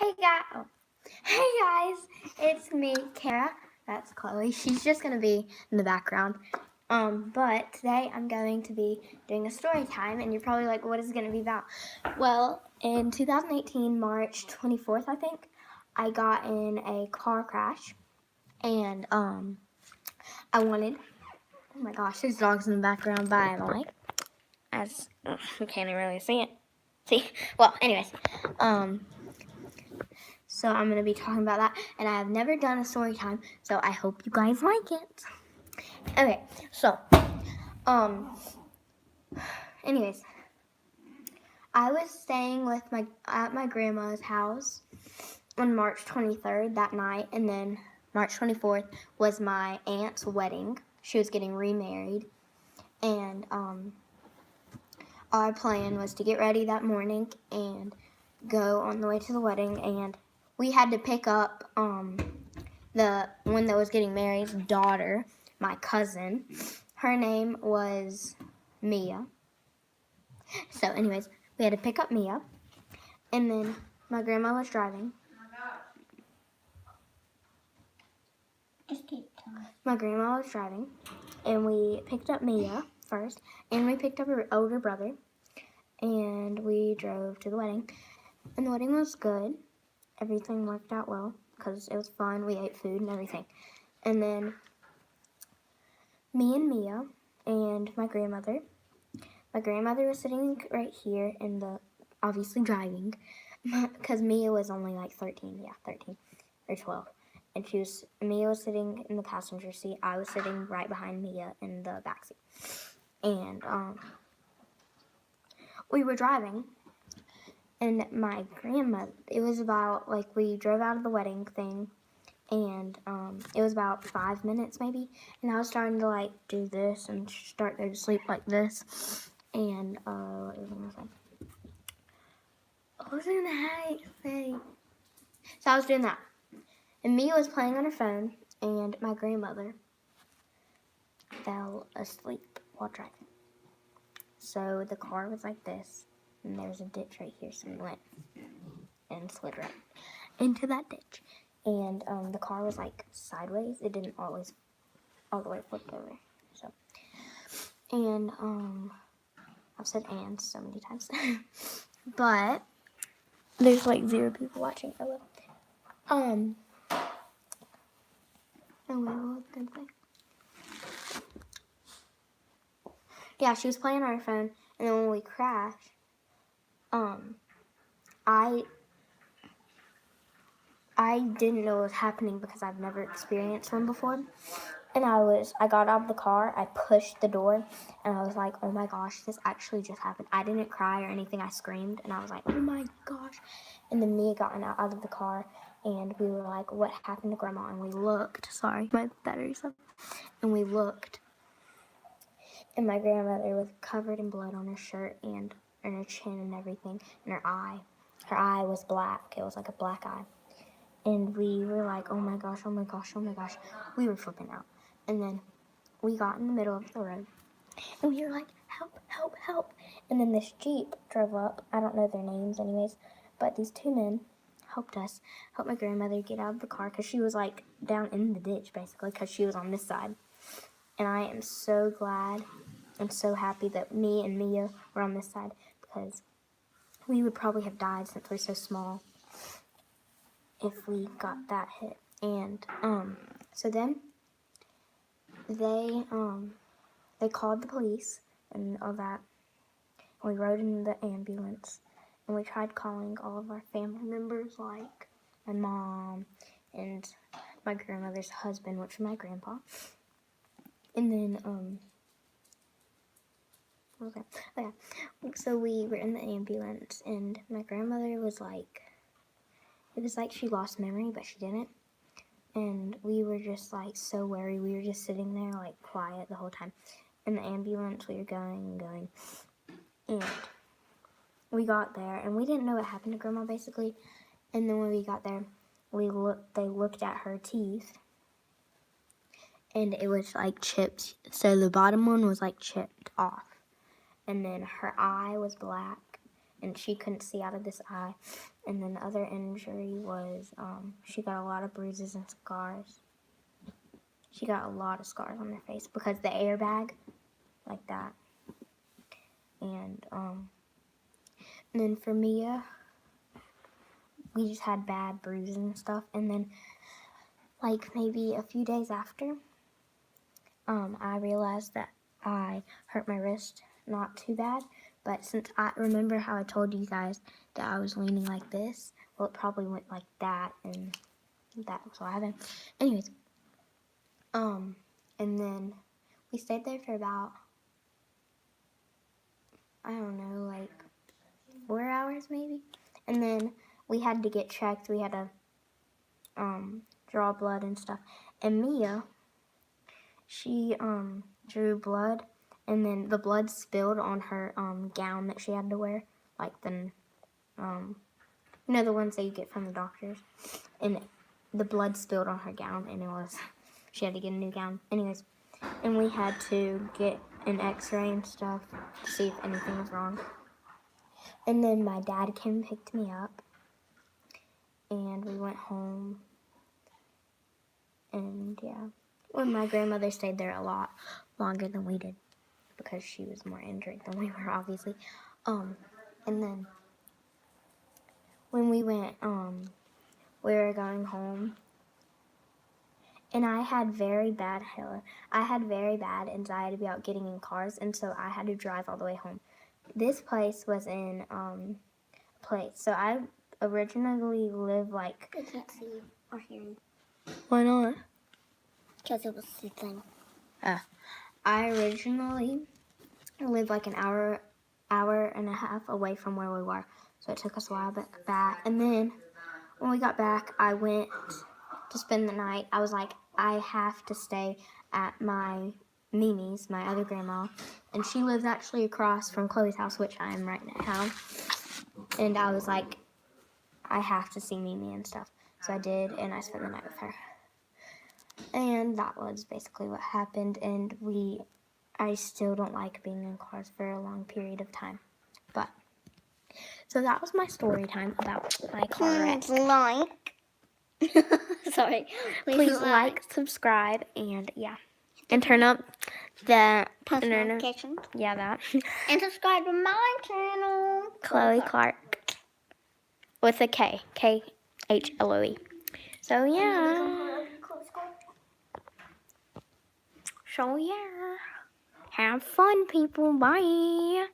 Hey guys, it's me, Kara. That's Chloe. She's just gonna be in the background. But today I'm going to be doing a story time, and you're probably like, what is it gonna be about? Well, in 2018, March 24th, I think, I got in a car crash, and I wanted. Oh my gosh, there's dogs in the background by Emily. You can't even really see it. See? Well, anyways, so I'm going to be talking about that, and I have never done a story time, so I hope you guys like it. Okay, so, anyways, I was staying at my grandma's house on March 23rd that night, and then March 24th was my aunt's wedding. She was getting remarried, and our plan was to get ready that morning and go on the way to the wedding, and we had to pick up the one that was getting married's daughter, my cousin. Her name was Mia. So anyways, we had to pick up Mia, and then my grandma was driving. Just keep telling. My grandma was driving, and we picked up Mia first, and we picked up her older brother, and we drove to the wedding. And the wedding was good. Everything worked out well because it was fun. We ate food and everything. And then me and Mia and my grandmother was sitting right here in the, obviously driving, because Mia was only like 13 or 12. And Mia was sitting in the passenger seat. I was sitting right behind Mia in the back seat. And we were driving, and my grandmother, it was about, like, we drove out of the wedding thing, and it was about 5 minutes maybe, and I was starting to, like, do this and start to go to sleep like this, and, what was I going to say? What was I going to say? So I was doing that, and Mia was playing on her phone, and my grandmother fell asleep while driving. So the car was like this, and there's a ditch right here, so we went and slid right into that ditch. And the car was like sideways. It didn't always all the way flip over. So, and I've said "and" so many times, but there's like 0 people watching. Oh well. Oh wait, what was I gonna say? Yeah, she was playing on her phone, and then when we crashed, I didn't know what was happening because I've never experienced one before. And I got out of the car, I pushed the door, and I was like, oh my gosh, this actually just happened. I didn't cry or anything, I screamed, and I was like, oh my gosh. And then Mia got out of the car, and we were like, what happened to Grandma? And we looked, sorry, my battery's up. And we looked, and my grandmother was covered in blood on her shirt and in her chin and everything, and her eye. Her eye was black, it was like a black eye. And we were like, oh my gosh, oh my gosh, oh my gosh. We were flipping out. And then we got in the middle of the road, and we were like, help, help, help. And then this Jeep drove up. I don't know their names anyways, but these 2 men helped my grandmother get out of the car, because she was like down in the ditch basically, because she was on this side. And I am so glad and so happy that me and Mia were on this side, because we would probably have died since we're so small if we got that hit. And so then they called the police and all that. We rode in the ambulance, and we tried calling all of our family members, like my mom and my grandmother's husband, which was my grandpa. And then what was that? Oh yeah. So we were in the ambulance, and my grandmother was like, it was like she lost memory, but she didn't. And we were just like so worried. We were just sitting there like quiet the whole time. In the ambulance, we were going and going. And we got there, and we didn't know what happened to Grandma basically. And then when we got there, they looked at her teeth, and it was like chipped. So the bottom one was like chipped off. And then her eye was black, and she couldn't see out of this eye. And then the other injury was she got a lot of bruises and scars. She got a lot of scars on her face because the airbag, like that. And then for Mia, we just had bad bruises and stuff. And then, like maybe a few days after, I realized that I hurt my wrist. Not too bad, but since I remember how I told you guys that I was leaning like this, well, it probably went like that, and that's what happened. Anyways, and then we stayed there for about, I don't know, like 4 hours maybe, and then we had to get checked. We had to draw blood and stuff, and Mia, she drew blood, and then the blood spilled on her gown that she had to wear, like the you know, the ones that you get from the doctors, and the blood spilled on her gown, and she had to get a new gown. Anyways, and we had to get an x-ray and stuff to see if anything was wrong. And then my dad came and picked me up, and we went home, and yeah. Well, my grandmother stayed there a lot longer than we did because she was more injured than we were, obviously. And then when we went, we were going home, and I had very bad anxiety about getting in cars, and so I had to drive all the way home. This place was in place. So I originally lived like. I can't see you or hear you Why not? because it was the thing. I originally lived like an hour and a half away from where we were, so it took us a while back. And then when we got back, I went to spend the night. I was like, I have to stay at my Mimi's, my other grandma, and she lives actually across from Chloe's house, which I am right now. And I was like, I have to see Mimi and stuff. So I did, and I spent the night with her. And that was basically what happened, and I still don't like being in cars for a long period of time. But, so that was my story time about my car wreck. Sorry. Please like, subscribe, and yeah. And turn up the Post notifications. Yeah, that. And subscribe to my channel. Chloe Clark. With a K. Khloe. So yeah. So yeah. Have fun, people. Bye.